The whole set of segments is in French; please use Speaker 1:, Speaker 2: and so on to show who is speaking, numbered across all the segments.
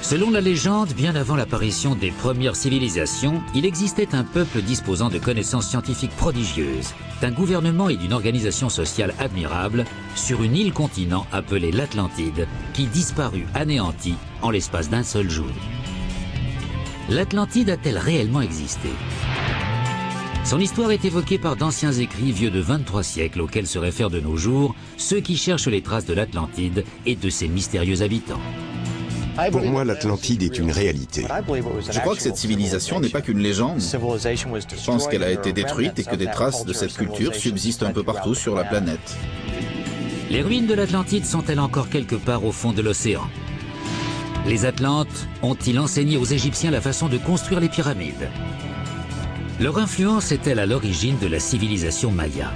Speaker 1: Selon la légende, bien avant l'apparition des premières civilisations, il existait un peuple disposant de connaissances scientifiques prodigieuses, d'un gouvernement et d'une organisation sociale admirable sur une île-continent appelée l'Atlantide, qui disparut anéantie en l'espace d'un seul jour. L'Atlantide a-t-elle réellement existé? Son histoire est évoquée par d'anciens écrits vieux de 23 siècles auxquels se réfèrent de nos jours ceux qui cherchent les traces de l'Atlantide et de ses mystérieux habitants.
Speaker 2: Pour moi, l'Atlantide est une réalité.
Speaker 3: Je crois que cette civilisation n'est pas qu'une légende. Je pense qu'elle a été détruite et que des traces de cette culture subsistent un peu partout sur la planète.
Speaker 1: Les ruines de l'Atlantide sont-elles encore quelque part au fond de l'océan? Les Atlantes ont-ils enseigné aux Égyptiens la façon de construire les pyramides? Leur influence est-elle à l'origine de la civilisation maya?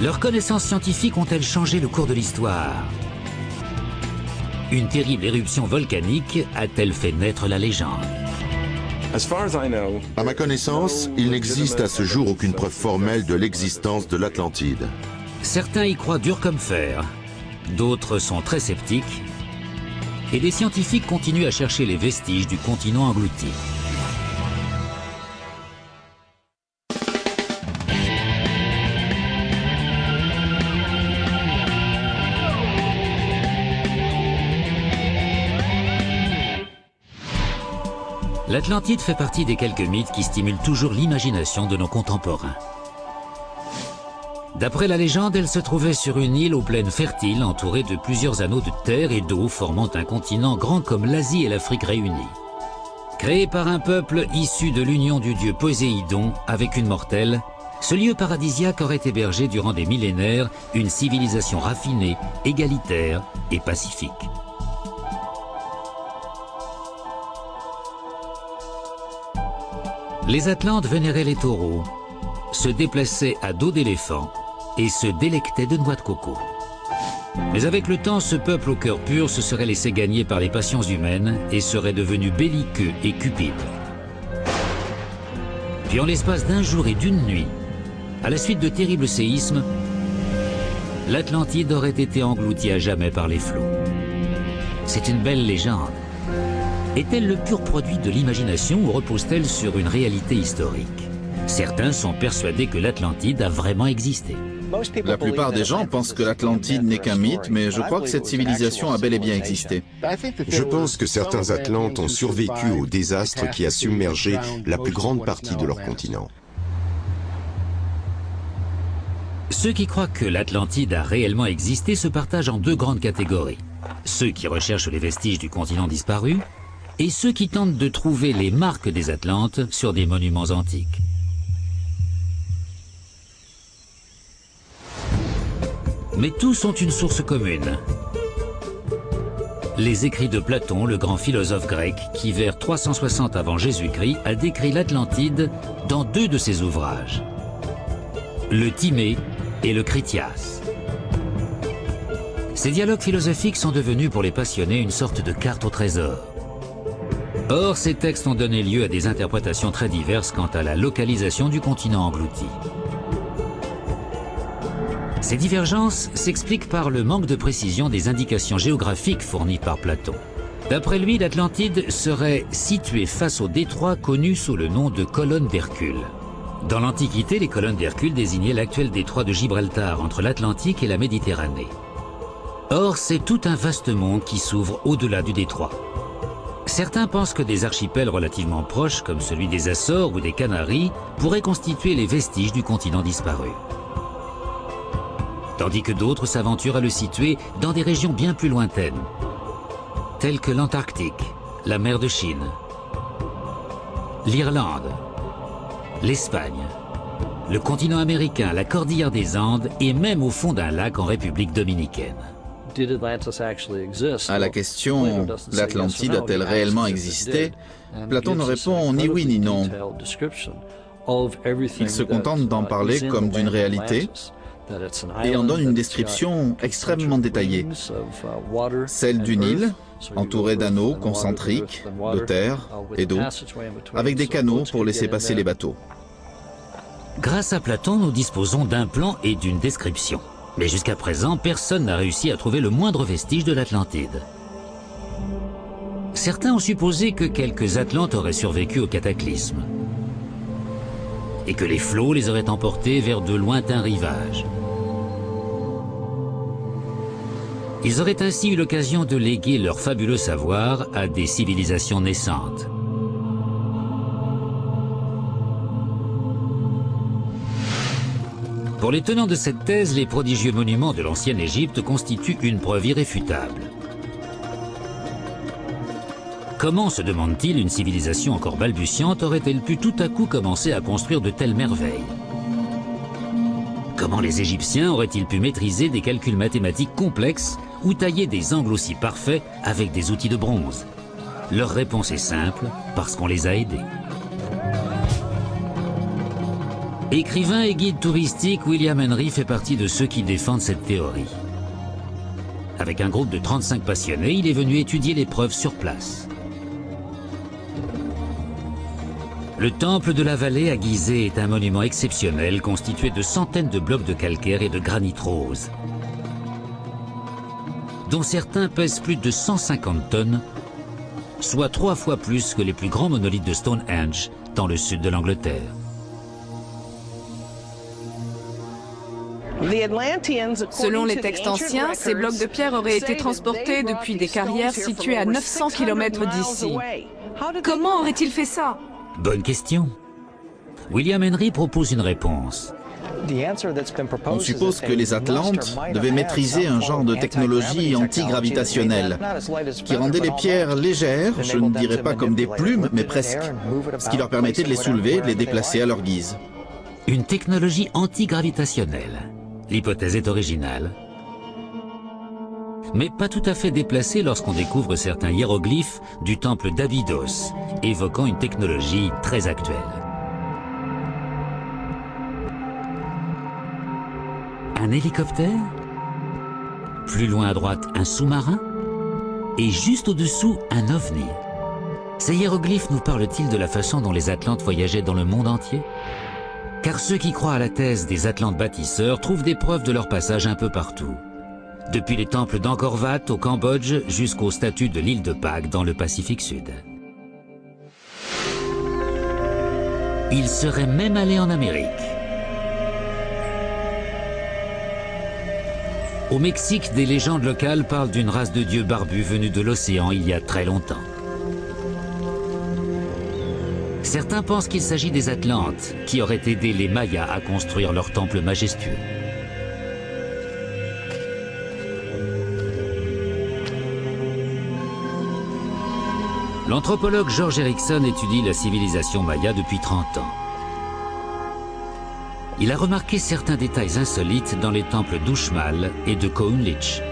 Speaker 1: Leurs connaissances scientifiques ont-elles changé le cours de l'histoire? Une terrible éruption volcanique a-t-elle fait naître la légende?
Speaker 4: À ma connaissance, il n'existe à ce jour aucune preuve formelle de l'existence de l'Atlantide.
Speaker 1: Certains y croient dur comme fer, d'autres sont très sceptiques, et des scientifiques continuent à chercher les vestiges du continent englouti. L'Atlantide fait partie des quelques mythes qui stimulent toujours l'imagination de nos contemporains. D'après la légende, elle se trouvait sur une île aux plaines fertiles, entourée de plusieurs anneaux de terre et d'eau, formant un continent grand comme l'Asie et l'Afrique réunies. Créé par un peuple issu de l'union du dieu Poséidon avec une mortelle, ce lieu paradisiaque aurait hébergé durant des millénaires une civilisation raffinée, égalitaire et pacifique. Les Atlantes vénéraient les taureaux, se déplaçaient à dos d'éléphant et se délectaient de noix de coco. Mais avec le temps, ce peuple au cœur pur se serait laissé gagner par les passions humaines et serait devenu belliqueux et cupide. Puis en l'espace d'un jour et d'une nuit, à la suite de terribles séismes, l'Atlantide aurait été engloutie à jamais par les flots. C'est une belle légende. Est-elle le pur produit de l'imagination ou repose-t-elle sur une réalité historique? Certains sont persuadés que l'Atlantide a vraiment existé.
Speaker 3: La plupart des gens pensent que l'Atlantide n'est qu'un mythe, mais je crois que cette civilisation a bel et bien existé.
Speaker 4: Je pense que certains Atlantes ont survécu au désastre qui a submergé la plus grande partie de leur continent.
Speaker 1: Ceux qui croient que l'Atlantide a réellement existé se partagent en deux grandes catégories. Ceux qui recherchent les vestiges du continent disparu et ceux qui tentent de trouver les marques des Atlantes sur des monuments antiques. Mais tous ont une source commune. Les écrits de Platon, le grand philosophe grec, qui vers 360 avant Jésus-Christ a décrit l'Atlantide dans deux de ses ouvrages, le Timée et le Critias. Ces dialogues philosophiques sont devenus pour les passionnés une sorte de carte au trésor. Or, ces textes ont donné lieu à des interprétations très diverses quant à la localisation du continent englouti. Ces divergences s'expliquent par le manque de précision des indications géographiques fournies par Platon. D'après lui, l'Atlantide serait située face au détroit connu sous le nom de colonne d'Hercule. Dans l'Antiquité, les colonnes d'Hercule désignaient l'actuel détroit de Gibraltar entre l'Atlantique et la Méditerranée. Or, c'est tout un vaste monde qui s'ouvre au-delà du détroit. Certains pensent que des archipels relativement proches, comme celui des Açores ou des Canaries, pourraient constituer les vestiges du continent disparu. Tandis que d'autres s'aventurent à le situer dans des régions bien plus lointaines, telles que l'Antarctique, la mer de Chine, l'Irlande, l'Espagne, le continent américain, la cordillère des Andes et même au fond d'un lac en République dominicaine.
Speaker 3: À la question « l'Atlantide a-t-elle réellement existé ?», Platon ne répond ni oui ni non. Il se contente d'en parler comme d'une réalité et en donne une description extrêmement détaillée, celle d'une île entourée d'anneaux concentriques de terre et d'eau, avec des canaux pour laisser passer les bateaux.
Speaker 1: Grâce à Platon, nous disposons d'un plan et d'une description. Mais jusqu'à présent, personne n'a réussi à trouver le moindre vestige de l'Atlantide. Certains ont supposé que quelques Atlantes auraient survécu au cataclysme et que les flots les auraient emportés vers de lointains rivages. Ils auraient ainsi eu l'occasion de léguer leur fabuleux savoir à des civilisations naissantes. Pour les tenants de cette thèse, les prodigieux monuments de l'ancienne Égypte constituent une preuve irréfutable. Comment, se demande-t-il, une civilisation encore balbutiante aurait-elle pu tout à coup commencer à construire de telles merveilles? Comment les Égyptiens auraient-ils pu maîtriser des calculs mathématiques complexes ou tailler des angles aussi parfaits avec des outils de bronze? Leur réponse est simple, parce qu'on les a aidés. Écrivain et guide touristique, William Henry fait partie de ceux qui défendent cette théorie. Avec un groupe de 35 passionnés, il est venu étudier les preuves sur place. Le temple de la vallée à Gizeh est un monument exceptionnel constitué de centaines de blocs de calcaire et de granit rose, dont certains pèsent plus de 150 tonnes, soit 3 fois plus que les plus grands monolithes de Stonehenge dans le sud de l'Angleterre.
Speaker 5: Selon les textes anciens, ces blocs de pierre auraient été transportés depuis des carrières situées à 900 km d'ici. Comment aurait-il fait ça?
Speaker 1: Bonne question. William Henry propose une réponse.
Speaker 3: On suppose que les Atlantes devaient maîtriser un genre de technologie antigravitationnelle qui rendait les pierres légères, je ne dirais pas comme des plumes, mais presque, ce qui leur permettait de les soulever et de les déplacer à leur guise.
Speaker 1: Une technologie antigravitationnelle. L'hypothèse est originale, mais pas tout à fait déplacée lorsqu'on découvre certains hiéroglyphes du temple d'Abydos, évoquant une technologie très actuelle. Un hélicoptère? Plus loin à droite, un sous-marin? Et juste au-dessous, un ovni. Ces hiéroglyphes nous parlent-ils de la façon dont les Atlantes voyageaient dans le monde entier? Car ceux qui croient à la thèse des Atlantes bâtisseurs trouvent des preuves de leur passage un peu partout. Depuis les temples d'Angkor Wat au Cambodge jusqu'aux statues de l'île de Pâques dans le Pacifique Sud. Ils seraient même allés en Amérique. Au Mexique, des légendes locales parlent d'une race de dieux barbus venus de l'océan il y a très longtemps. Certains pensent qu'il s'agit des Atlantes, qui auraient aidé les Mayas à construire leur temple majestueux. L'anthropologue George Erickson étudie la civilisation maya depuis 30 ans. Il a remarqué certains détails insolites dans les temples d'Uxmal et de Khonlich.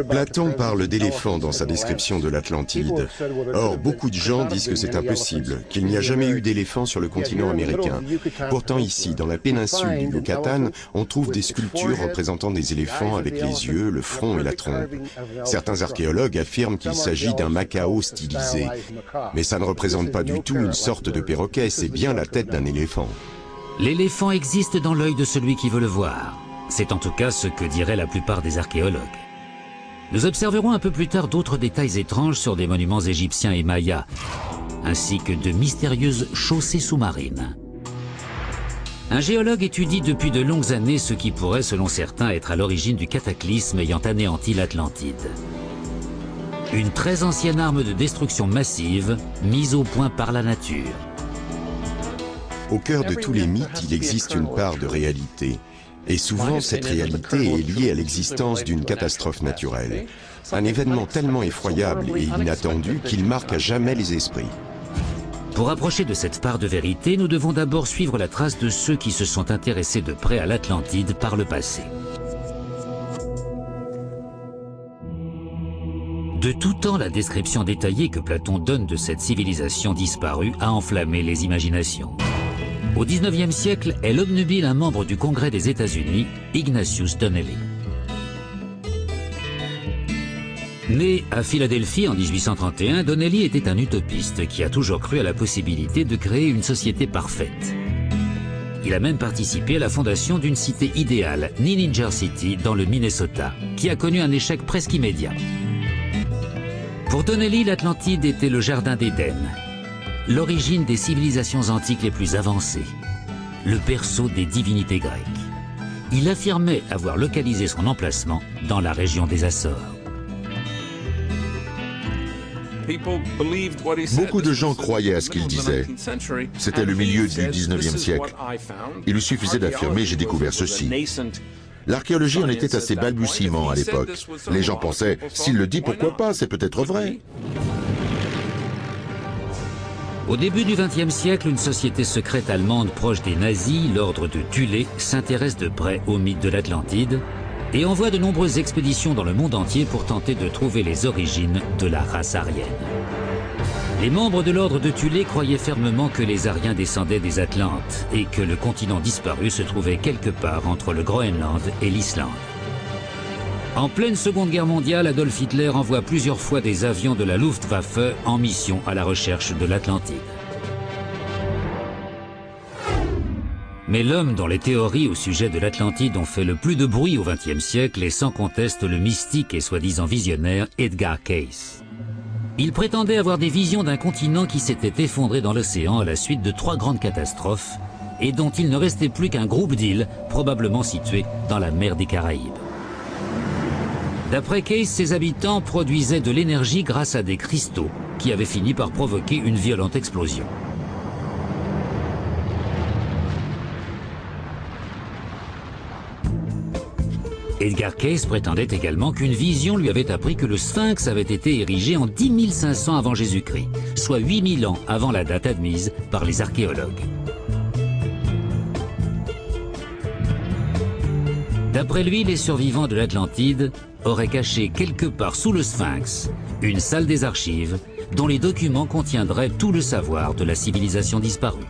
Speaker 4: Platon parle d'éléphants dans sa description de l'Atlantide. Or, beaucoup de gens disent que c'est impossible, qu'il n'y a jamais eu d'éléphants sur le continent américain. Pourtant ici, dans la péninsule du Yucatan, on trouve des sculptures représentant des éléphants avec les yeux, le front et la trompe. Certains archéologues affirment qu'il s'agit d'un macao stylisé. Mais ça ne représente pas du tout une sorte de perroquet, c'est bien la tête d'un éléphant.
Speaker 1: L'éléphant existe dans l'œil de celui qui veut le voir. C'est en tout cas ce que diraient la plupart des archéologues. Nous observerons un peu plus tard d'autres détails étranges sur des monuments égyptiens et mayas, ainsi que de mystérieuses chaussées sous-marines. Un géologue étudie depuis de longues années ce qui pourrait, selon certains, être à l'origine du cataclysme ayant anéanti l'Atlantide. Une très ancienne arme de destruction massive, mise au point par la nature.
Speaker 4: Au cœur de tous les mythes, il existe une part de réalité. Et souvent, cette réalité est liée à l'existence d'une catastrophe naturelle. Un événement tellement effroyable et inattendu qu'il marque à jamais les esprits.
Speaker 1: Pour approcher de cette part de vérité, nous devons d'abord suivre la trace de ceux qui se sont intéressés de près à l'Atlantide par le passé. De tout temps, la description détaillée que Platon donne de cette civilisation disparue a enflammé les imaginations. Au XIXe siècle, elle obnubile un membre du Congrès des États-Unis, Ignatius Donnelly. Né à Philadelphie en 1831, Donnelly était un utopiste qui a toujours cru à la possibilité de créer une société parfaite. Il a même participé à la fondation d'une cité idéale, Ninninger City, dans le Minnesota, qui a connu un échec presque immédiat. Pour Donnelly, l'Atlantide était le jardin d'Éden, l'origine des civilisations antiques les plus avancées, le berceau des divinités grecques. Il affirmait avoir localisé son emplacement dans la région des Açores.
Speaker 6: Beaucoup de gens croyaient à ce qu'il disait. C'était le milieu du 19e siècle. Il lui suffisait d'affirmer « j'ai découvert ceci ». L'archéologie en était à ses balbutiements à l'époque. Les gens pensaient « s'il le dit, pourquoi pas, c'est peut-être vrai ».
Speaker 1: Au début du XXe siècle, une société secrète allemande proche des nazis, l'ordre de Thulé, s'intéresse de près au mythe de l'Atlantide et envoie de nombreuses expéditions dans le monde entier pour tenter de trouver les origines de la race aryenne. Les membres de l'ordre de Thulé croyaient fermement que les Aryens descendaient des Atlantes et que le continent disparu se trouvait quelque part entre le Groenland et l'Islande. En pleine Seconde Guerre mondiale, Adolf Hitler envoie plusieurs fois des avions de la Luftwaffe en mission à la recherche de l'Atlantide. Mais l'homme dont les théories au sujet de l'Atlantide ont fait le plus de bruit au XXe siècle est sans conteste le mystique et soi-disant visionnaire Edgar Cayce. Il prétendait avoir des visions d'un continent qui s'était effondré dans l'océan à la suite de 3 grandes catastrophes et dont il ne restait plus qu'un groupe d'îles, probablement situées dans la mer des Caraïbes. D'après Cayce, ses habitants produisaient de l'énergie grâce à des cristaux qui avaient fini par provoquer une violente explosion. Edgar Cayce prétendait également qu'une vision lui avait appris que le Sphinx avait été érigé en 10 500 avant Jésus-Christ, soit 8000 ans avant la date admise par les archéologues. D'après lui, les survivants de l'Atlantide auraient caché quelque part sous le Sphinx une salle des archives dont les documents contiendraient tout le savoir de la civilisation disparue.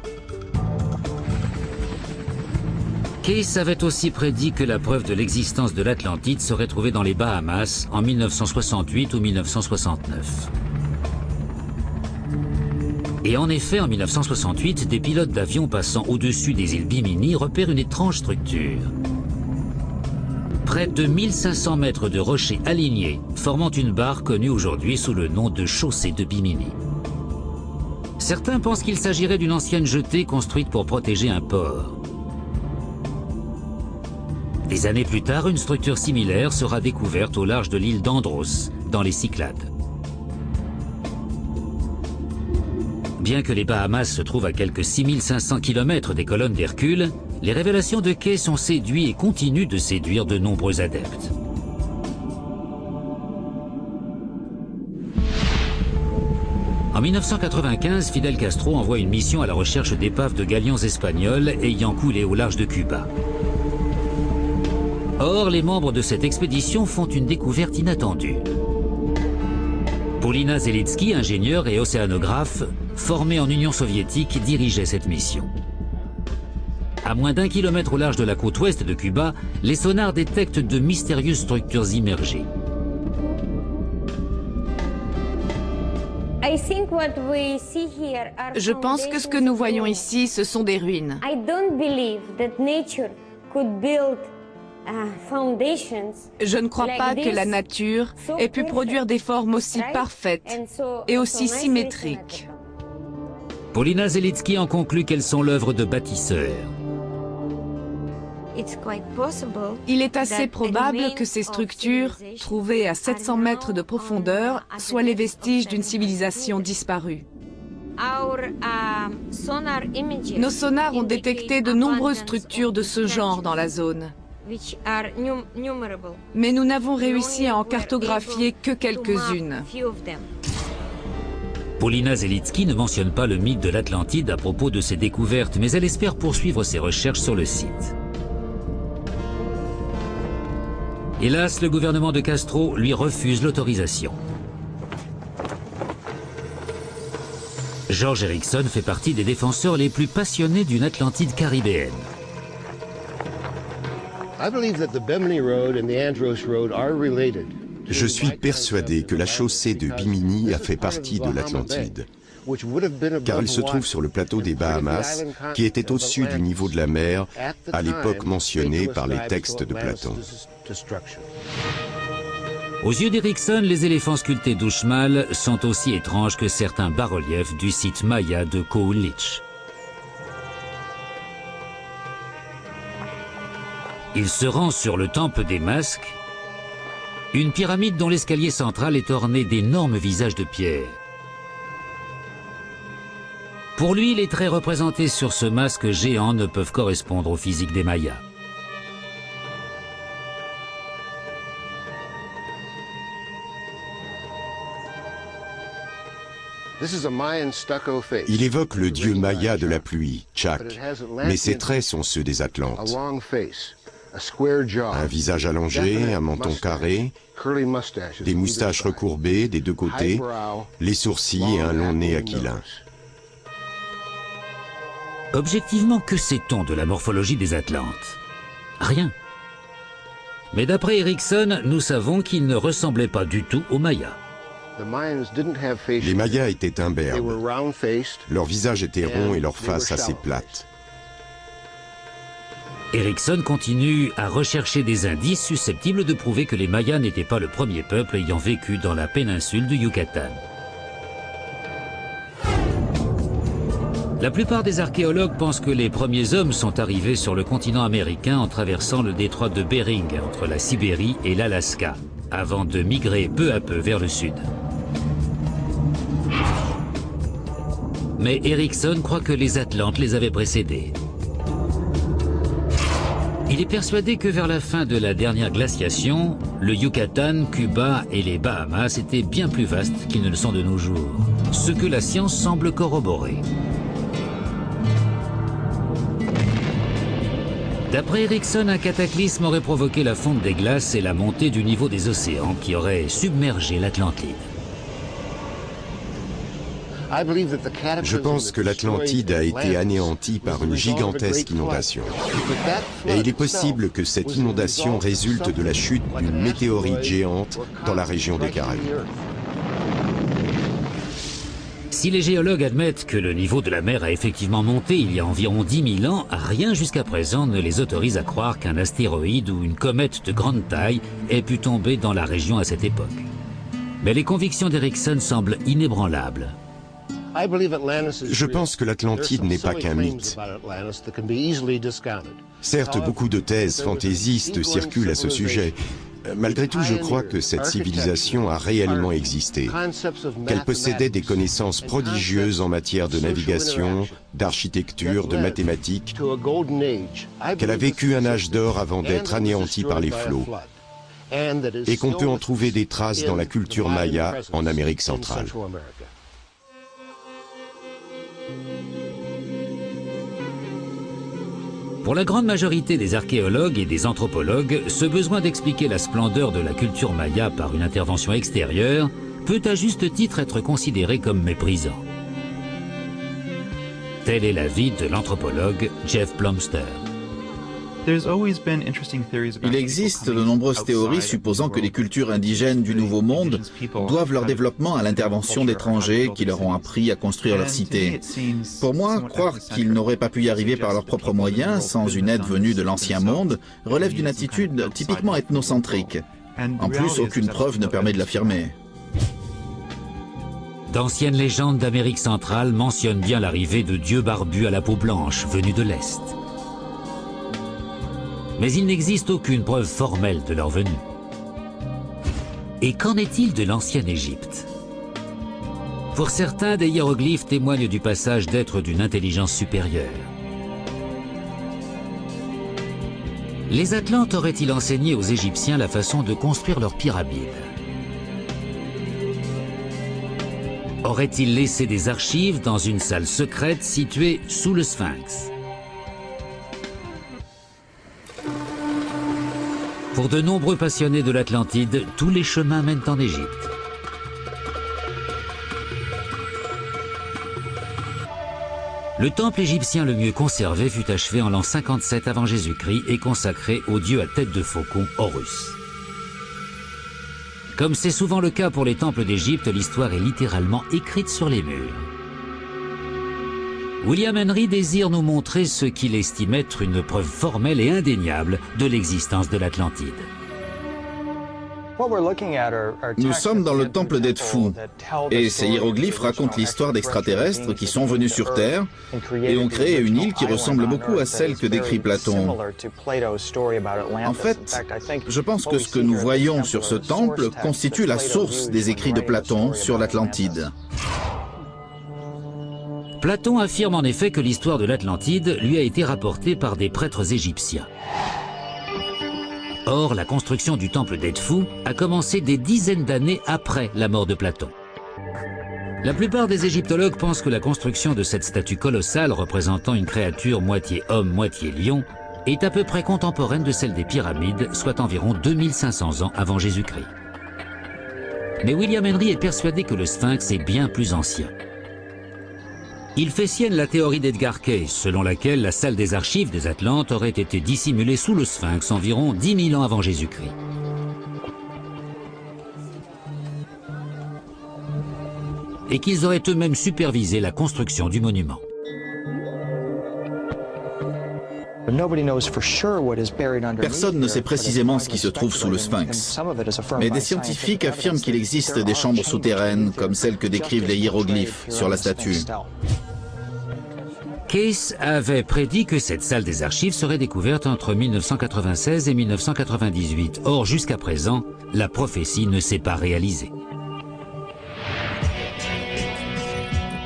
Speaker 1: Cayce avait aussi prédit que la preuve de l'existence de l'Atlantide serait trouvée dans les Bahamas en 1968 ou 1969. Et en effet, en 1968, des pilotes d'avions passant au-dessus des îles Bimini repèrent une étrange structure. Près de 1500 mètres de rochers alignés, formant une barre connue aujourd'hui sous le nom de chaussée de Bimini. Certains pensent qu'il s'agirait d'une ancienne jetée construite pour protéger un port. Des années plus tard, une structure similaire sera découverte au large de l'île d'Andros, dans les Cyclades. Bien que les Bahamas se trouvent à quelques 6500 km des colonnes d'Hercule, les révélations de Cayce ont séduit et continuent de séduire de nombreux adeptes. En 1995, Fidel Castro envoie une mission à la recherche d'épaves de galions espagnols ayant coulé au large de Cuba. Or, les membres de cette expédition font une découverte inattendue. Paulina Zelitsky, ingénieur et océanographe, formé en Union soviétique, dirigeait cette mission. À moins d'1 kilomètre au large de la côte ouest de Cuba, les sonars détectent de mystérieuses structures immergées.
Speaker 5: Je pense que ce que nous voyons ici, ce sont des ruines. Je ne crois pas que la nature ait pu produire des formes aussi parfaites et aussi symétriques.
Speaker 1: Paulina Zelitsky en conclut qu'elles sont l'œuvre de bâtisseurs.
Speaker 5: Il est assez probable que ces structures, trouvées à 700 mètres de profondeur, soient les vestiges d'une civilisation disparue. Nos sonars ont détecté de nombreuses structures de ce genre dans la zone. Mais nous n'avons réussi à en cartographier que quelques-unes.
Speaker 1: Paulina Zelitsky ne mentionne pas le mythe de l'Atlantide à propos de ses découvertes, mais elle espère poursuivre ses recherches sur le site. Hélas, le gouvernement de Castro lui refuse l'autorisation. George Erickson fait partie des défenseurs les plus passionnés d'une Atlantide caribéenne.
Speaker 4: Je suis persuadé que la chaussée de Bimini a fait partie de l'Atlantide, car elle se trouve sur le plateau des Bahamas, qui était au-dessus du niveau de la mer à l'époque mentionnée par les textes de Platon.
Speaker 1: Aux yeux d'Erickson, les éléphants sculptés d'Uxmal sont aussi étranges que certains bas-reliefs du site maya de Coolidge. Il se rend sur le temple des masques, une pyramide dont l'escalier central est orné d'énormes visages de pierre. Pour lui, les traits représentés sur ce masque géant ne peuvent correspondre au physique des Mayas.
Speaker 4: Il évoque le dieu maya de la pluie, Chak, mais ses traits sont ceux des Atlantes. Un visage allongé, un menton carré, des moustaches recourbées des deux côtés, les sourcils et un long nez aquilin.
Speaker 1: Objectivement, que sait-on de la morphologie des Atlantes? Rien. Mais d'après Erickson, nous savons qu'ils ne ressemblaient pas du tout aux Mayas.
Speaker 4: Les Mayas étaient imberbes. Leur visage était rond et leur face assez plate.
Speaker 1: Erickson continue à rechercher des indices susceptibles de prouver que les Mayas n'étaient pas le premier peuple ayant vécu dans la péninsule du Yucatan. La plupart des archéologues pensent que les premiers hommes sont arrivés sur le continent américain en traversant le détroit de Bering entre la Sibérie et l'Alaska, avant de migrer peu à peu vers le sud. Mais Erickson croit que les Atlantes les avaient précédés. Il est persuadé que vers la fin de la dernière glaciation, le Yucatan, Cuba et les Bahamas étaient bien plus vastes qu'ils ne le sont de nos jours, ce que la science semble corroborer. D'après Erickson, un cataclysme aurait provoqué la fonte des glaces et la montée du niveau des océans qui aurait submergé l'Atlantide.
Speaker 4: Je pense que l'Atlantide a été anéantie par une gigantesque inondation. Et il est possible que cette inondation résulte de la chute d'une météorite géante dans la région des Caraïbes.
Speaker 1: Si les géologues admettent que le niveau de la mer a effectivement monté il y a environ 10 000 ans, rien jusqu'à présent ne les autorise à croire qu'un astéroïde ou une comète de grande taille ait pu tomber dans la région à cette époque. Mais les convictions d'Erickson semblent inébranlables.
Speaker 4: Je pense que l'Atlantide n'est pas qu'un mythe. Certes, beaucoup de thèses fantaisistes circulent à ce sujet. Malgré tout, je crois que cette civilisation a réellement existé, qu'elle possédait des connaissances prodigieuses en matière de navigation, d'architecture, de mathématiques, qu'elle a vécu un âge d'or avant d'être anéantie par les flots, et qu'on peut en trouver des traces dans la culture maya en Amérique centrale.
Speaker 1: Pour la grande majorité des archéologues et des anthropologues, ce besoin d'expliquer la splendeur de la culture maya par une intervention extérieure peut à juste titre être considéré comme méprisant. Tel est l'avis de l'anthropologue Jeff Plumster.
Speaker 3: Il existe de nombreuses théories supposant que les cultures indigènes du Nouveau Monde doivent leur développement à l'intervention d'étrangers qui leur ont appris à construire leur cité. Pour moi, croire qu'ils n'auraient pas pu y arriver par leurs propres moyens, sans une aide venue de l'Ancien Monde, relève d'une attitude typiquement ethnocentrique. En plus, aucune preuve ne permet de l'affirmer.
Speaker 1: D'anciennes légendes d'Amérique centrale mentionnent bien l'arrivée de dieux barbus à la peau blanche venus de l'Est. Mais il n'existe aucune preuve formelle de leur venue. Et qu'en est-il de l'ancienne Égypte? Pour certains, des hiéroglyphes témoignent du passage d'êtres d'une intelligence supérieure. Les Atlantes auraient-ils enseigné aux Égyptiens la façon de construire leurs pyramides? Auraient-ils laissé des archives dans une salle secrète située sous le Sphinx? Pour de nombreux passionnés de l'Atlantide, tous les chemins mènent en Égypte. Le temple égyptien le mieux conservé fut achevé en l'an 57 avant Jésus-Christ et consacré au dieu à tête de faucon Horus. Comme c'est souvent le cas pour les temples d'Égypte, l'histoire est littéralement écrite sur les murs. William Henry désire nous montrer ce qu'il estime être une preuve formelle et indéniable de l'existence de l'Atlantide.
Speaker 3: Nous sommes dans le temple d'Edfu, et ces hiéroglyphes racontent l'histoire d'extraterrestres qui sont venus sur Terre et ont créé une île qui ressemble beaucoup à celle que décrit Platon. En fait, je pense que ce que nous voyons sur ce temple constitue la source des écrits de Platon sur l'Atlantide.
Speaker 1: Platon affirme en effet que l'histoire de l'Atlantide lui a été rapportée par des prêtres égyptiens. Or, la construction du temple d'Edfu a commencé des dizaines d'années après la mort de Platon. La plupart des égyptologues pensent que la construction de cette statue colossale représentant une créature moitié homme, moitié lion est à peu près contemporaine de celle des pyramides, soit environ 2500 ans avant Jésus-Christ. Mais William Henry est persuadé que le Sphinx est bien plus ancien. Il fait sienne la théorie d'Edgar Cayce, selon laquelle la salle des archives des Atlantes aurait été dissimulée sous le Sphinx environ 10 000 ans avant Jésus-Christ. Et qu'ils auraient eux-mêmes supervisé la construction du monument.
Speaker 3: Personne ne sait précisément ce qui se trouve sous le Sphinx, mais des scientifiques affirment qu'il existe des chambres souterraines, comme celles que décrivent les hiéroglyphes sur la statue.
Speaker 1: Cayce avait prédit que cette salle des archives serait découverte entre 1996 et 1998. Or, jusqu'à présent, la prophétie ne s'est pas réalisée.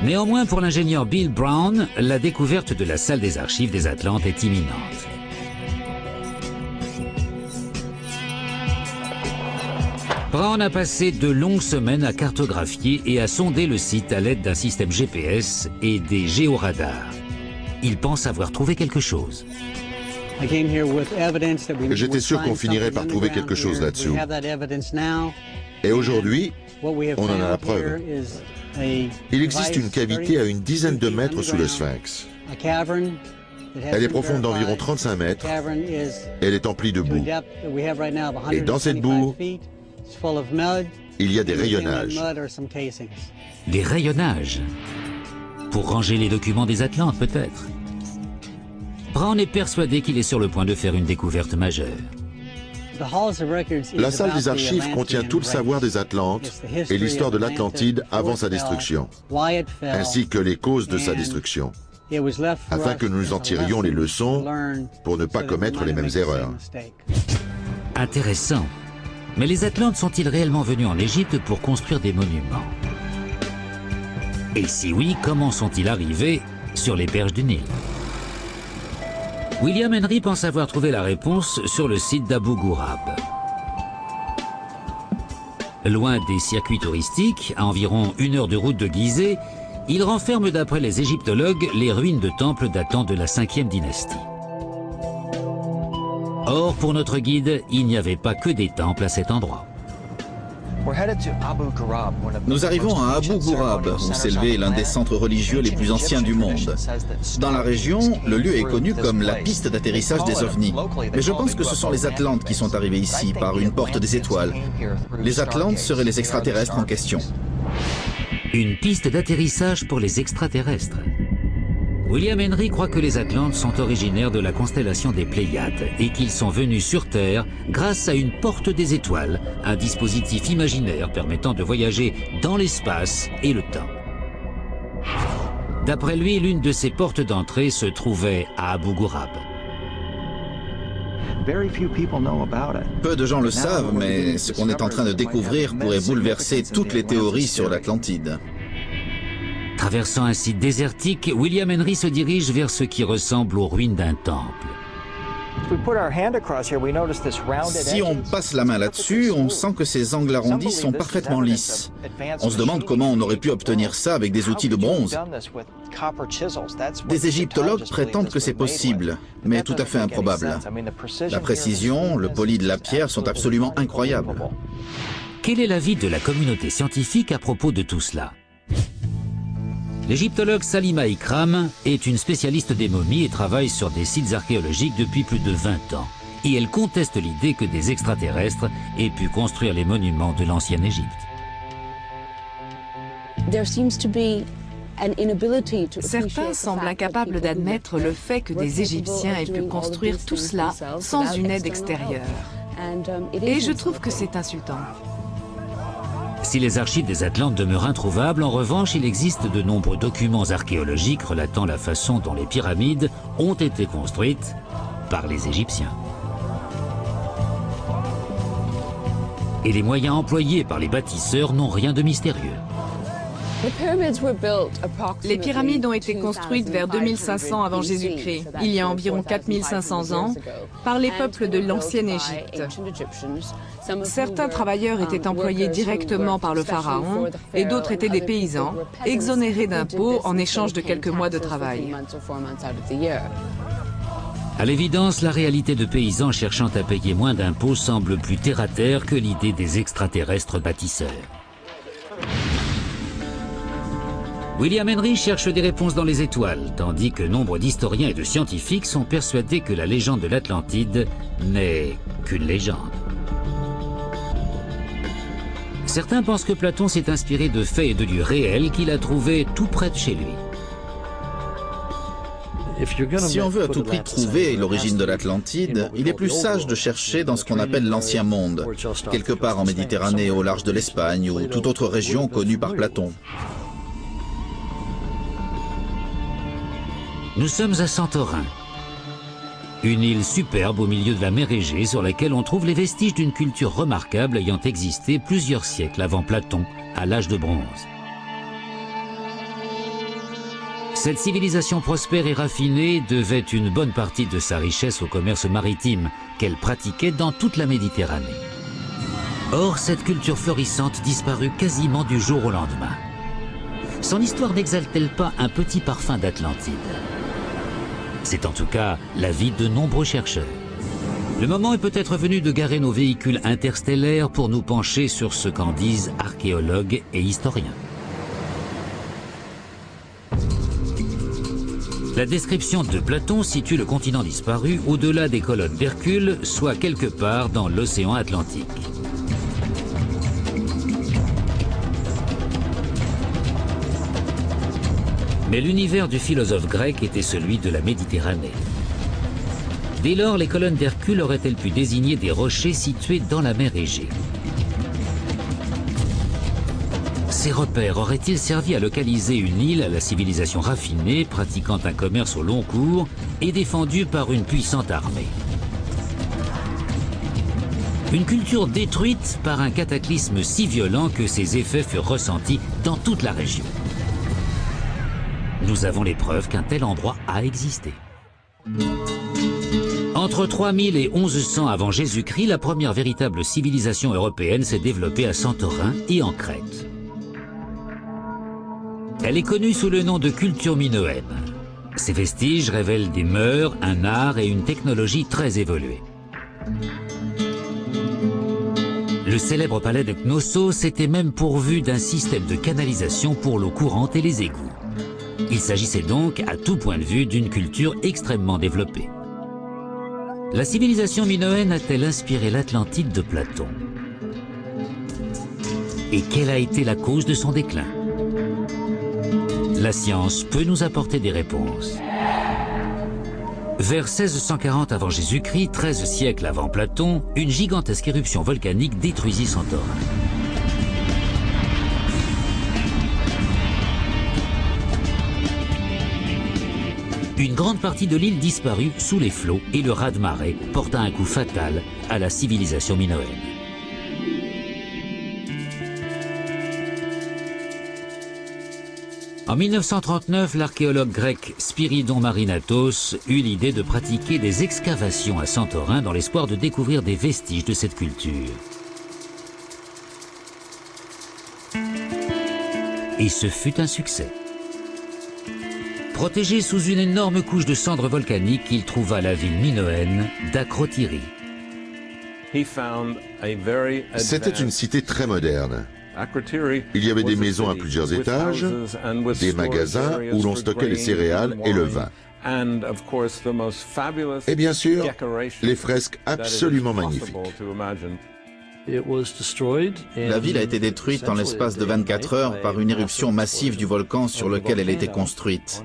Speaker 1: Néanmoins, pour l'ingénieur Bill Brown, la découverte de la salle des archives des Atlantes est imminente. Brown a passé de longues semaines à cartographier et à sonder le site à l'aide d'un système GPS et des géoradars. Il pense avoir trouvé quelque chose.
Speaker 6: J'étais sûr qu'on finirait par trouver quelque chose là-dessous. Et aujourd'hui, on en a la preuve. Il existe une cavité à une dizaine de mètres sous le Sphinx. Elle est profonde d'environ 35 mètres. Elle est emplie de boue. Et dans cette boue, il y a des rayonnages.
Speaker 1: Des rayonnages? Pour ranger les documents des Atlantes, peut-être. Brown est persuadé qu'il est sur le point de faire une découverte majeure.
Speaker 6: La salle des archives contient tout le savoir des Atlantes et l'histoire de l'Atlantide avant sa destruction, ainsi que les causes de sa destruction, afin que nous en tirions les leçons pour ne pas commettre les mêmes erreurs.
Speaker 1: Intéressant. Mais les Atlantes sont-ils réellement venus en Égypte pour construire des monuments? Et si oui, comment sont-ils arrivés sur les berges du Nil? William Henry pense avoir trouvé la réponse sur le site d'Abu Ghurab. Loin des circuits touristiques, à environ 1 heure de route de Gizeh, il renferme d'après les égyptologues les ruines de temples datant de la 5e dynastie. Or, pour notre guide, il n'y avait pas que des temples à cet endroit.
Speaker 3: Nous arrivons à Abu Ghurab, où s'élevait l'un des centres religieux les plus anciens du monde. Dans la région, le lieu est connu comme la piste d'atterrissage des ovnis. Mais je pense que ce sont les Atlantes qui sont arrivés ici par une porte des étoiles. Les Atlantes seraient les extraterrestres en question.
Speaker 1: Une piste d'atterrissage pour les extraterrestres. William Henry croit que les Atlantes sont originaires de la constellation des Pléiades et qu'ils sont venus sur Terre grâce à une porte des étoiles, un dispositif imaginaire permettant de voyager dans l'espace et le temps. D'après lui, l'une de ces portes d'entrée se trouvait à Abu Ghurab.
Speaker 3: Peu de gens le savent, mais ce qu'on est en train de découvrir pourrait bouleverser toutes les théories sur l'Atlantide.
Speaker 1: Traversant un site désertique, William Henry se dirige vers ce qui ressemble aux ruines d'un temple.
Speaker 3: Si on passe la main là-dessus, on sent que ces angles arrondis sont parfaitement lisses. On se demande comment on aurait pu obtenir ça avec des outils de bronze. Des égyptologues prétendent que c'est possible, mais tout à fait improbable. La précision, le poli de la pierre sont absolument incroyables.
Speaker 1: Quel est l'avis de la communauté scientifique à propos de tout cela? L'égyptologue Salima Ikram est une spécialiste des momies et travaille sur des sites archéologiques depuis plus de 20 ans. Et elle conteste l'idée que des extraterrestres aient pu construire les monuments de l'ancienne Égypte.
Speaker 5: Certains semblent incapables d'admettre le fait que des Égyptiens aient pu construire tout cela sans une aide extérieure. Et je trouve que c'est insultant.
Speaker 1: Si les archives des Atlantes demeurent introuvables, en revanche, il existe de nombreux documents archéologiques relatant la façon dont les pyramides ont été construites par les Égyptiens. Et les moyens employés par les bâtisseurs n'ont rien de mystérieux.
Speaker 5: Les pyramides ont été construites vers 2500 avant Jésus-Christ, il y a environ 4500 ans, par les peuples de l'ancienne Égypte. Certains travailleurs étaient employés directement par le pharaon et d'autres étaient des paysans, exonérés d'impôts en échange de quelques mois de travail.
Speaker 1: À l'évidence, la réalité de paysans cherchant à payer moins d'impôts semble plus terre-à-terre que l'idée des extraterrestres bâtisseurs. William Henry cherche des réponses dans les étoiles, tandis que nombre d'historiens et de scientifiques sont persuadés que la légende de l'Atlantide n'est qu'une légende. Certains pensent que Platon s'est inspiré de faits et de lieux réels qu'il a trouvés tout près de chez lui.
Speaker 3: Si on veut à tout prix trouver l'origine de l'Atlantide, il est plus sage de chercher dans ce qu'on appelle l'Ancien Monde, quelque part en Méditerranée, au large de l'Espagne ou toute autre région connue par Platon.
Speaker 1: Nous sommes à Santorin, une île superbe au milieu de la mer Égée sur laquelle on trouve les vestiges d'une culture remarquable ayant existé plusieurs siècles avant Platon, à l'âge de bronze. Cette civilisation prospère et raffinée devait une bonne partie de sa richesse au commerce maritime qu'elle pratiquait dans toute la Méditerranée. Or, cette culture florissante disparut quasiment du jour au lendemain. Son histoire n'exhale-t-elle pas un petit parfum d'Atlantide? C'est en tout cas l'avis de nombreux chercheurs. Le moment est peut-être venu de garer nos véhicules interstellaires pour nous pencher sur ce qu'en disent archéologues et historiens. La description de Platon situe le continent disparu au-delà des colonnes d'Hercule, soit quelque part dans l'océan Atlantique. Mais l'univers du philosophe grec était celui de la Méditerranée. Dès lors, les colonnes d'Hercule auraient-elles pu désigner des rochers situés dans la mer Égée? Ces repères auraient-ils servi à localiser une île à la civilisation raffinée, pratiquant un commerce au long cours et défendue par une puissante armée? Une culture détruite par un cataclysme si violent que ses effets furent ressentis dans toute la région. Nous avons les preuves qu'un tel endroit a existé. Entre 3000 et 1100 avant Jésus-Christ, la première véritable civilisation européenne s'est développée à Santorin et en Crète. Elle est connue sous le nom de culture minoenne. Ces vestiges révèlent des mœurs, un art et une technologie très évoluée. Le célèbre palais de Knossos était même pourvu d'un système de canalisation pour l'eau courante et les égouts. Il s'agissait donc, à tout point de vue, d'une culture extrêmement développée. La civilisation minoenne a-t-elle inspiré l'Atlantide de Platon? Et quelle a été la cause de son déclin? La science peut nous apporter des réponses. Vers 1640 avant Jésus-Christ, 13 siècles avant Platon, une gigantesque éruption volcanique détruisit Santorin. Une grande partie de l'île disparut sous les flots et le raz-de-marée porta un coup fatal à la civilisation minoenne. En 1939, l'archéologue grec Spyridon Marinatos eut l'idée de pratiquer des excavations à Santorin dans l'espoir de découvrir des vestiges de cette culture. Et ce fut un succès. Protégé sous une énorme couche de cendres volcaniques, il trouva la ville minoenne d'Akrotiri.
Speaker 6: C'était une cité très moderne. Il y avait des maisons à plusieurs étages, des magasins où l'on stockait les céréales et le vin. Et bien sûr, les fresques absolument magnifiques.
Speaker 3: La ville a été détruite en l'espace de 24 heures par une éruption massive du volcan sur lequel elle était construite.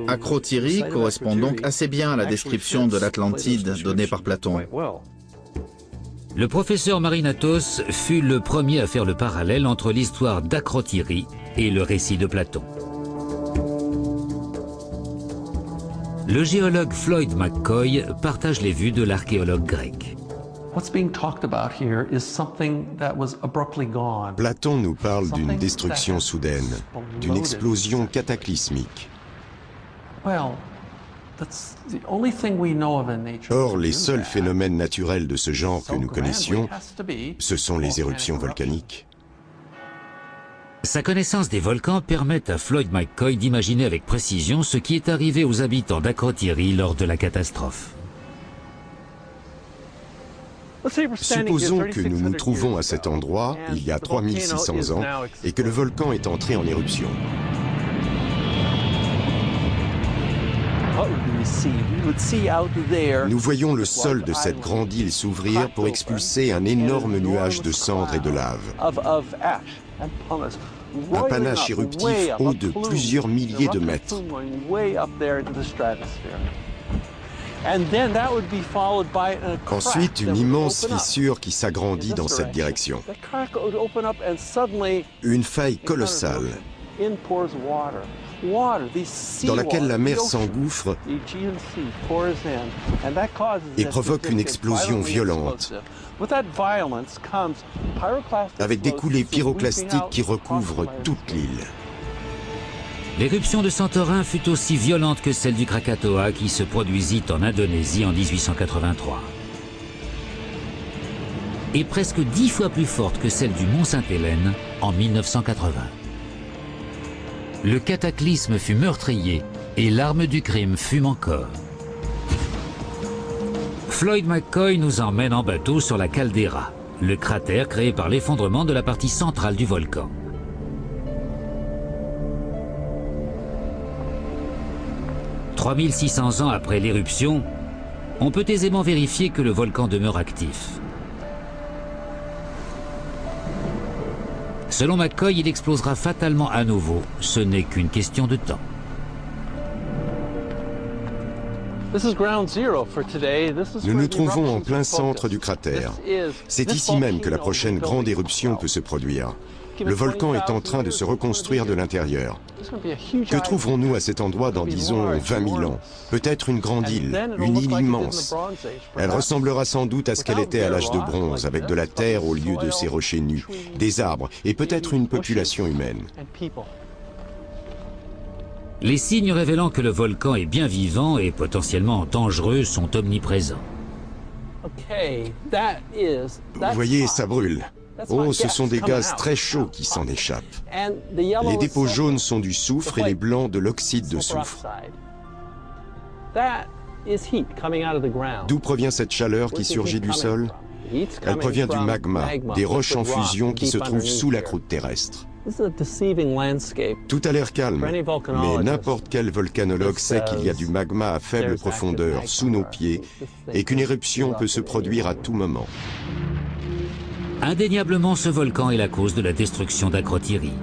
Speaker 3: Akrotiri correspond donc assez bien à la description de l'Atlantide donnée par Platon.
Speaker 1: Le professeur Marinatos fut le premier à faire le parallèle entre l'histoire d'Akrotiri et le récit de Platon. Le géologue Floyd McCoy partage les vues de l'archéologue grec.
Speaker 4: Platon nous parle d'une destruction soudaine, d'une explosion cataclysmique. Or, les seuls phénomènes naturels de ce genre que nous connaissions, ce sont les éruptions volcaniques.
Speaker 1: Sa connaissance des volcans permet à Floyd McCoy d'imaginer avec précision ce qui est arrivé aux habitants d'Akrotiri lors de la catastrophe.
Speaker 4: Supposons que nous nous trouvons à cet endroit il y a 3600 ans et que le volcan est entré en éruption. Nous voyons le sol de cette grande île s'ouvrir pour expulser un énorme nuage de cendres et de lave. Un panache éruptif haut de plusieurs milliers de mètres. Ensuite, une immense fissure qui s'agrandit dans cette direction. Une faille colossale dans laquelle la mer s'engouffre et provoque une explosion violente, avec des coulées pyroclastiques qui recouvrent toute l'île.
Speaker 1: L'éruption de Santorin fut aussi violente que celle du Krakatoa qui se produisit en Indonésie en 1883. Et presque 10 fois plus forte que celle du Mont Sainte-Hélène en 1980. Le cataclysme fut meurtrier et l'arme du crime fume encore. Floyd McCoy nous emmène en bateau sur la caldeira, le cratère créé par l'effondrement de la partie centrale du volcan. « 3600 ans après l'éruption, on peut aisément vérifier que le volcan demeure actif. Selon McCoy, il explosera fatalement à nouveau. Ce n'est qu'une question de temps.
Speaker 4: Nous nous trouvons en plein centre du cratère. C'est ici même que la prochaine grande éruption peut se produire. Le volcan est en train de se reconstruire de l'intérieur. Que trouverons-nous à cet endroit dans, disons, 20 000 ans? Peut-être une grande île, une île immense. Elle ressemblera sans doute à ce qu'elle était à l'âge de bronze, avec de la terre au lieu de ces rochers nus, des arbres et peut-être une population humaine.
Speaker 1: Les signes révélant que le volcan est bien vivant et potentiellement dangereux sont omniprésents.
Speaker 4: Vous voyez, ça brûle. Oh, ce sont des gaz très chauds qui s'en échappent. Les dépôts jaunes sont du soufre et les blancs de l'oxyde de soufre. D'où provient cette chaleur qui surgit du sol? Elle provient du magma, des roches en fusion qui se trouvent sous la croûte terrestre. Tout a l'air calme, mais n'importe quel volcanologue sait qu'il y a du magma à faible profondeur sous nos pieds et qu'une éruption peut se produire à tout moment.
Speaker 1: Indéniablement, ce volcan est la cause de la destruction d'Akrotiri.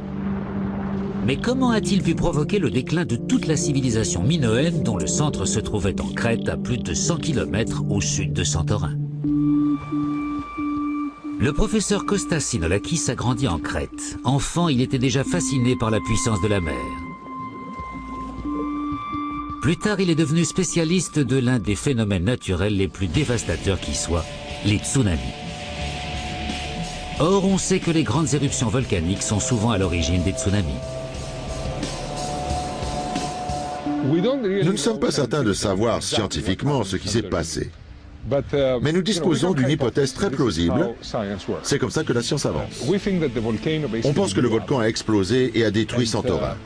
Speaker 1: Mais comment a-t-il pu provoquer le déclin de toute la civilisation minoenne dont le centre se trouvait en Crète à plus de 100 km au sud de Santorin? Le professeur Kostas Sinolakis a grandi en Crète. Enfant, il était déjà fasciné par la puissance de la mer. Plus tard, il est devenu spécialiste de l'un des phénomènes naturels les plus dévastateurs qui soient, les tsunamis. Or, on sait que les grandes éruptions volcaniques sont souvent à l'origine des tsunamis.
Speaker 6: Nous ne sommes pas certains de savoir scientifiquement ce qui s'est passé. Mais nous disposons d'une hypothèse très plausible. C'est comme ça que la science avance. On pense que le volcan a explosé et a détruit Santorin.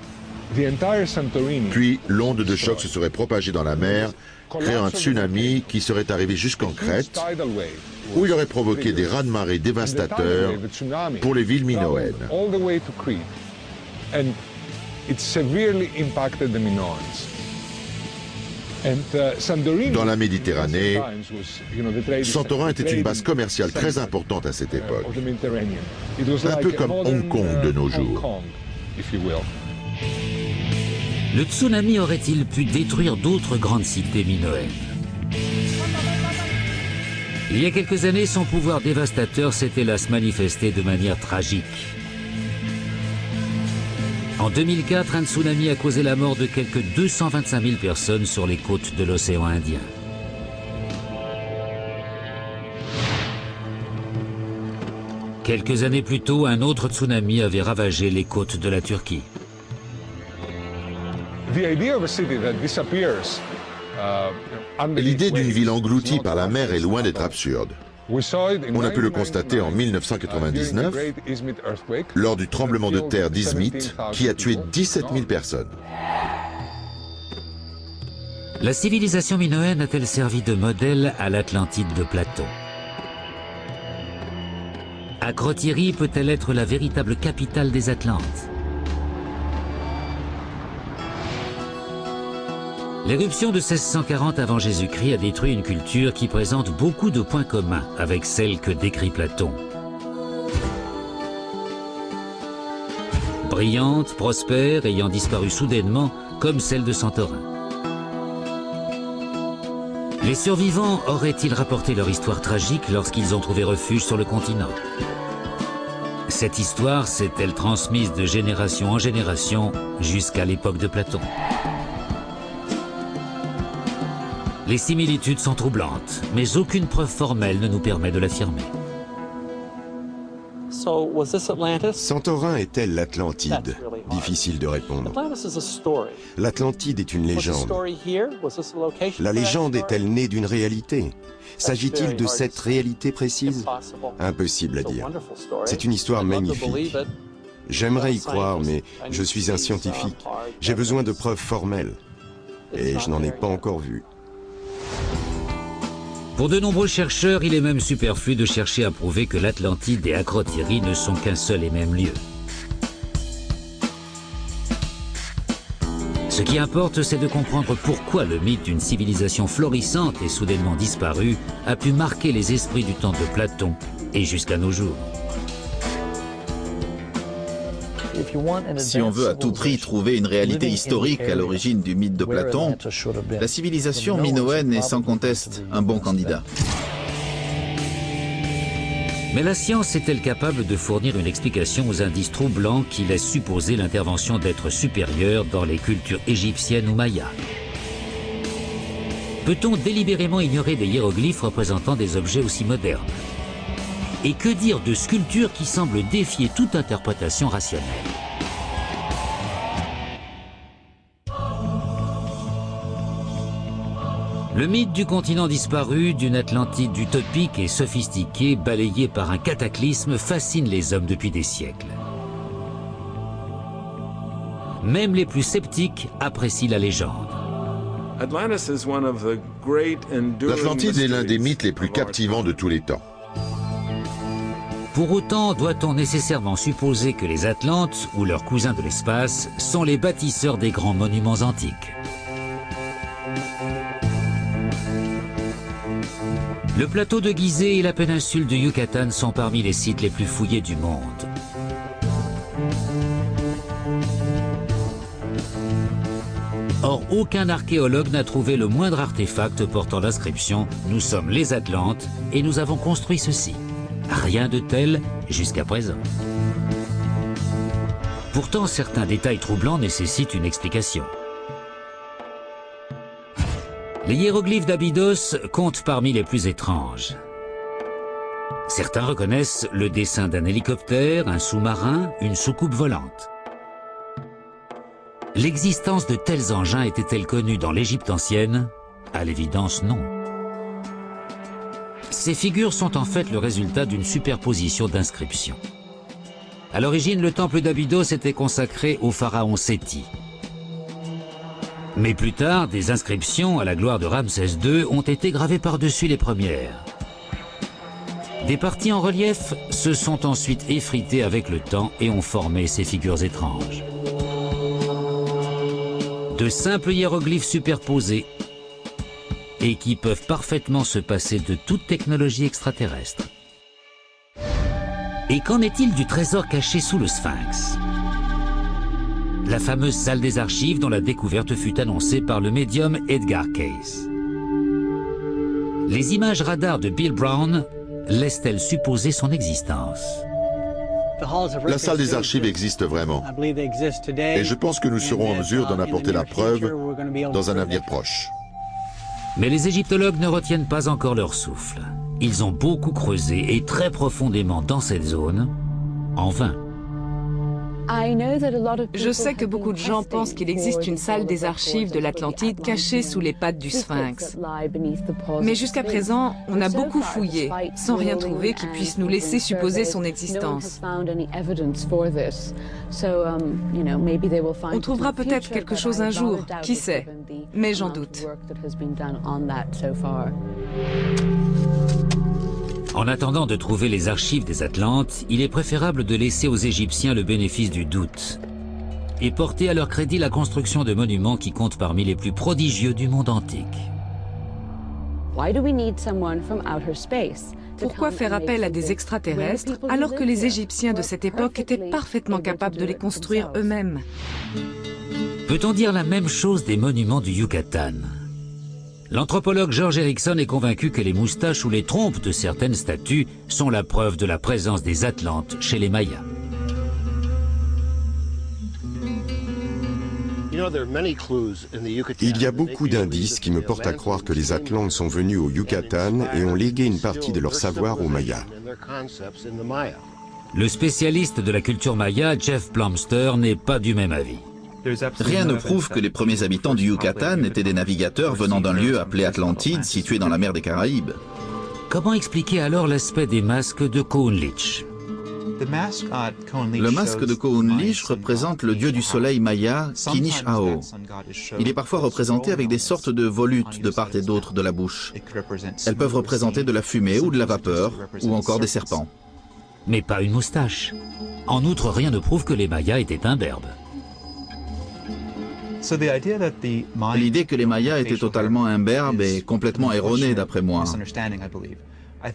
Speaker 6: Puis l'onde de choc se serait propagée dans la mer, créant un tsunami qui serait arrivé jusqu'en Crète, où il aurait provoqué des raz-de-marée dévastateurs pour les villes minoennes. Dans la Méditerranée, Santorin était une base commerciale très importante à cette époque, un peu comme Hong Kong de nos jours.
Speaker 1: Le tsunami aurait-il pu détruire d'autres grandes cités minoennes? Il y a quelques années, son pouvoir dévastateur s'est hélas manifesté de manière tragique. En 2004, un tsunami a causé la mort de quelques 225 000 personnes sur les côtes de l'océan Indien. Quelques années plus tôt, un autre tsunami avait ravagé les côtes de la Turquie.
Speaker 6: L'idée d'une ville engloutie par la mer est loin d'être absurde. On a pu le constater en 1999, lors du tremblement de terre d'Izmit, qui a tué 17 000 personnes.
Speaker 1: La civilisation minoenne a-t-elle servi de modèle à l'Atlantide de Platon? Akrotiri peut-elle être la véritable capitale des Atlantes? L'éruption de 1640 avant Jésus-Christ a détruit une culture qui présente beaucoup de points communs avec celle que décrit Platon. Brillante, prospère, ayant disparu soudainement, comme celle de Santorin. Les survivants auraient-ils rapporté leur histoire tragique lorsqu'ils ont trouvé refuge sur le continent? Cette histoire s'est-elle transmise de génération en génération jusqu'à l'époque de Platon? Les similitudes sont troublantes, mais aucune preuve formelle ne nous permet de l'affirmer.
Speaker 4: Santorin est-elle l'Atlantide? Difficile de répondre. L'Atlantide est une légende. La légende est-elle née d'une réalité? S'agit-il de cette réalité précise? Impossible à dire. C'est une histoire magnifique. J'aimerais y croire, mais je suis un scientifique. J'ai besoin de preuves formelles. Et je n'en ai pas encore vu.
Speaker 1: Pour de nombreux chercheurs, il est même superflu de chercher à prouver que l'Atlantide et Akrotiri ne sont qu'un seul et même lieu. Ce qui importe, c'est de comprendre pourquoi le mythe d'une civilisation florissante et soudainement disparue a pu marquer les esprits du temps de Platon et jusqu'à nos jours.
Speaker 3: Si on veut à tout prix trouver une réalité historique à l'origine du mythe de Platon, la civilisation minoenne est sans conteste un bon candidat.
Speaker 1: Mais la science est-elle capable de fournir une explication aux indices troublants qui laissent supposer l'intervention d'êtres supérieurs dans les cultures égyptiennes ou mayas? Peut-on délibérément ignorer des hiéroglyphes représentant des objets aussi modernes? Et que dire de sculptures qui semblent défier toute interprétation rationnelle? Le mythe du continent disparu, d'une Atlantide utopique et sophistiquée, balayée par un cataclysme, fascine les hommes depuis des siècles. Même les plus sceptiques apprécient la légende.
Speaker 6: L'Atlantide est l'un des mythes les plus captivants de tous les temps.
Speaker 1: Pour autant, doit-on nécessairement supposer que les Atlantes, ou leurs cousins de l'espace, sont les bâtisseurs des grands monuments antiques? Le plateau de Gizeh et la péninsule de Yucatan sont parmi les sites les plus fouillés du monde. Or, aucun archéologue n'a trouvé le moindre artefact portant l'inscription « Nous sommes les Atlantes et nous avons construit ceci ». Rien de tel jusqu'à présent. Pourtant, certains détails troublants nécessitent une explication. Les hiéroglyphes d'Abydos comptent parmi les plus étranges. Certains reconnaissent le dessin d'un hélicoptère, un sous-marin, une soucoupe volante. L'existence de tels engins était-elle connue dans l'Égypte ancienne? À l'évidence, non. Ces figures sont en fait le résultat d'une superposition d'inscriptions. À l'origine, le temple d'Abydos était consacré au pharaon Séti. Mais plus tard, des inscriptions à la gloire de Ramsès II ont été gravées par-dessus les premières. Des parties en relief se sont ensuite effritées avec le temps et ont formé ces figures étranges. De simples hiéroglyphes superposés et qui peuvent parfaitement se passer de toute technologie extraterrestre. Et qu'en est-il du trésor caché sous le Sphinx? la fameuse salle des archives dont la découverte fut annoncée par le médium Edgar Cayce. Les images radar de Bill Brown laissent-elles supposer son existence?
Speaker 6: La salle des archives existe vraiment. Et je pense que nous serons en mesure d'en apporter la preuve dans un avenir proche.
Speaker 1: Mais les égyptologues ne retiennent pas encore leur souffle. Ils ont beaucoup creusé et très profondément dans cette zone, en vain.
Speaker 5: Je sais que beaucoup de gens pensent qu'il existe une salle des archives de l'Atlantide cachée sous les pattes du Sphinx. Mais jusqu'à présent, on a beaucoup fouillé, sans rien trouver qui puisse nous laisser supposer son existence. On trouvera peut-être quelque chose un jour, qui sait, mais j'en doute.
Speaker 1: En attendant de trouver les archives des Atlantes, il est préférable de laisser aux Égyptiens le bénéfice du doute et porter à leur crédit la construction de monuments qui comptent parmi les plus prodigieux du monde antique.
Speaker 5: Pourquoi faire appel à des extraterrestres alors que les Égyptiens de cette époque étaient parfaitement capables de les construire eux-mêmes?
Speaker 1: Peut-on dire la même chose des monuments du Yucatan? L'anthropologue George Erickson est convaincu que les moustaches ou les trompes de certaines statues sont la preuve de la présence des Atlantes chez les Mayas.
Speaker 4: Il y a beaucoup d'indices qui me portent à croire que les Atlantes sont venus au Yucatan et ont légué une partie de leur savoir aux Mayas.
Speaker 1: Le spécialiste de la culture maya, Jeff Plumster, n'est pas du même avis.
Speaker 3: Rien ne prouve que les premiers habitants du Yucatan étaient des navigateurs venant d'un lieu appelé Atlantide, situé dans la mer des Caraïbes.
Speaker 1: Comment expliquer alors l'aspect des masques de Cohunlich?
Speaker 3: Le masque de Cohunlich représente le dieu du soleil maya, Kinishao. Il est parfois représenté avec des sortes de volutes de part et d'autre de la bouche. Elles peuvent représenter de la fumée ou de la vapeur, ou encore des serpents.
Speaker 1: Mais pas une moustache. En outre, rien ne prouve que les Mayas étaient imberbes.
Speaker 3: L'idée que les Mayas étaient totalement imberbes est complètement erronée d'après moi.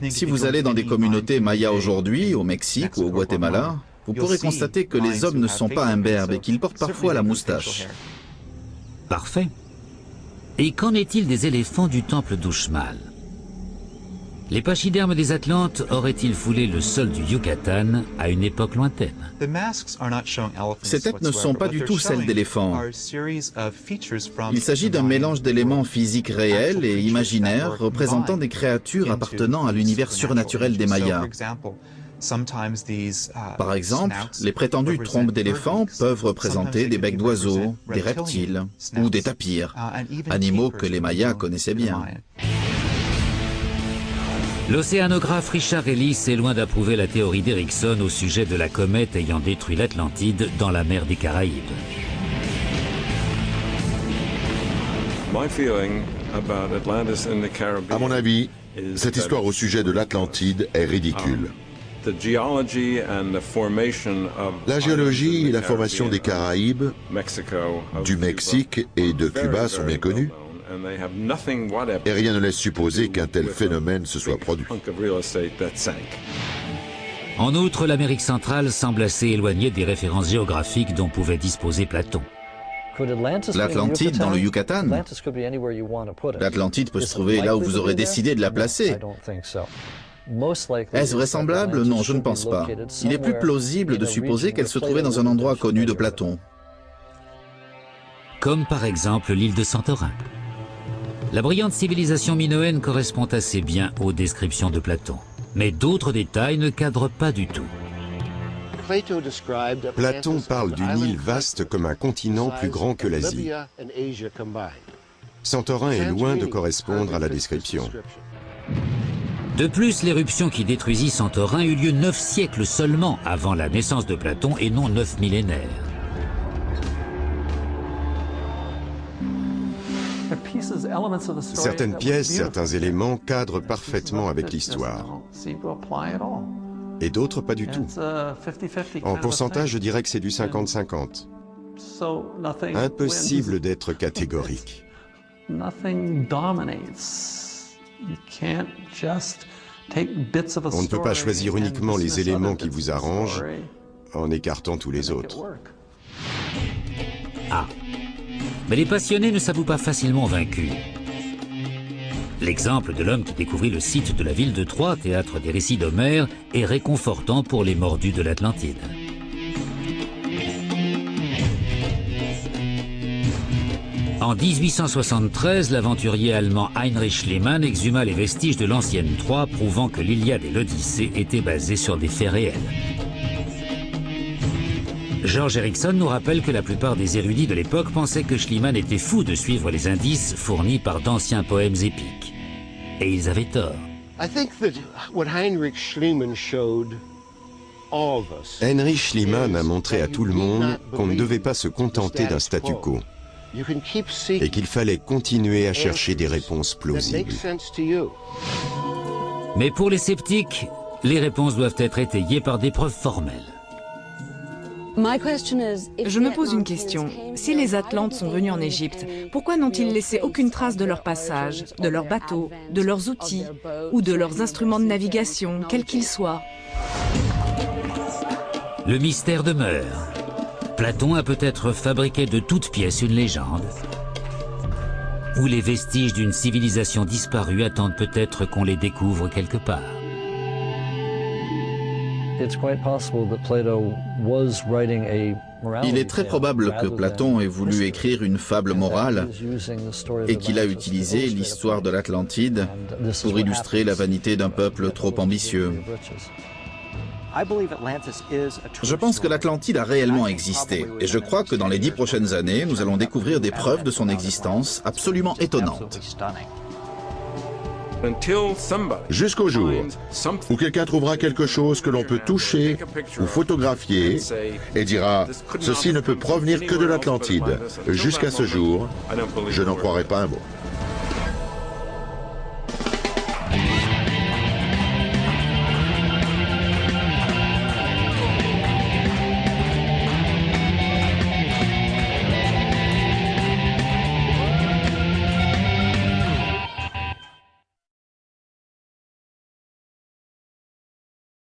Speaker 3: Si vous allez dans des communautés mayas aujourd'hui, au Mexique ou au Guatemala, vous pourrez constater que les hommes ne sont pas imberbes et qu'ils portent parfois la moustache.
Speaker 1: Parfait. Et qu'en est-il des éléphants du temple d'Uxmal? Les pachydermes des Atlantes auraient-ils foulé le sol du Yucatan à une époque lointaine?
Speaker 3: Ces têtes ne sont pas du tout celles d'éléphants. Il s'agit d'un mélange d'éléments physiques réels et imaginaires représentant des créatures appartenant à l'univers surnaturel des Mayas. Par exemple, les prétendues trompes d'éléphants peuvent représenter des becs d'oiseaux, des reptiles ou des tapirs, animaux que les Mayas connaissaient bien.
Speaker 1: L'océanographe Richard Ellis est loin d'approuver la théorie d'Erickson au sujet de la comète ayant détruit l'Atlantide dans la mer des Caraïbes.
Speaker 6: À mon avis, cette histoire au sujet de l'Atlantide est ridicule. La géologie et la formation des Caraïbes, du Mexique et de Cuba sont bien connues. Et rien ne laisse supposer qu'un tel phénomène se soit produit.
Speaker 1: En outre, l'Amérique centrale semble assez éloignée des références géographiques dont pouvait disposer Platon.
Speaker 3: L'Atlantide dans le Yucatan? L'Atlantide peut se trouver là où vous aurez décidé de la placer. Est-ce vraisemblable? Non, je ne pense pas. Il est plus plausible de supposer qu'elle se trouvait dans un endroit connu de Platon.
Speaker 1: Comme par exemple l'île de Santorin. La brillante civilisation minoenne correspond assez bien aux descriptions de Platon. Mais d'autres détails ne cadrent pas du tout.
Speaker 4: Platon parle d'une île vaste comme un continent plus grand que l'Asie. Santorin est loin de correspondre à la description.
Speaker 1: De plus, l'éruption qui détruisit Santorin eut lieu 9 siècles seulement avant la naissance de Platon et non 9 millénaires.
Speaker 4: Certaines pièces, certains éléments cadrent parfaitement avec l'histoire. Et d'autres pas du tout. En pourcentage, je dirais que c'est du 50-50. Impossible d'être catégorique. On ne peut pas choisir uniquement les éléments qui vous arrangent en écartant tous les autres.
Speaker 1: A. Mais les passionnés ne s'avouent pas facilement vaincus. L'exemple de l'homme qui découvrit le site de la ville de Troie, théâtre des récits d'Homère, est réconfortant pour les mordus de l'Atlantide. En 1873, l'aventurier allemand Heinrich Schliemann exhuma les vestiges de l'ancienne Troie, prouvant que l'Iliade et l'Odyssée étaient basées sur des faits réels. George Erickson nous rappelle que la plupart des érudits de l'époque pensaient que Schliemann était fou de suivre les indices fournis par d'anciens poèmes épiques. Et ils avaient tort.
Speaker 4: Heinrich Schliemann a montré à tout le monde qu'on ne devait pas se contenter d'un statu quo et qu'il fallait continuer à chercher des réponses plausibles.
Speaker 1: Mais pour les sceptiques, les réponses doivent être étayées par des preuves formelles.
Speaker 5: Je me pose une question. Si les Atlantes sont venus en Égypte, pourquoi n'ont-ils laissé aucune trace de leur passage, de leurs bateaux, de leurs outils ou de leurs instruments de navigation, quels qu'ils soient?
Speaker 1: Le mystère demeure. Platon a peut-être fabriqué de toutes pièces une légende. Ou les vestiges d'une civilisation disparue attendent peut-être qu'on les découvre quelque part.
Speaker 3: Il est très probable que Platon ait voulu écrire une fable morale et qu'il a utilisé l'histoire de l'Atlantide pour illustrer la vanité d'un peuple trop ambitieux. Je pense que l'Atlantide a réellement existé et je crois que dans les 10 prochaines années, nous allons découvrir des preuves de son existence absolument étonnantes.
Speaker 6: Jusqu'au jour où quelqu'un trouvera quelque chose que l'on peut toucher ou photographier et dira « Ceci ne peut provenir que de l'Atlantide ». Jusqu'à ce jour, je n'en croirai pas un mot.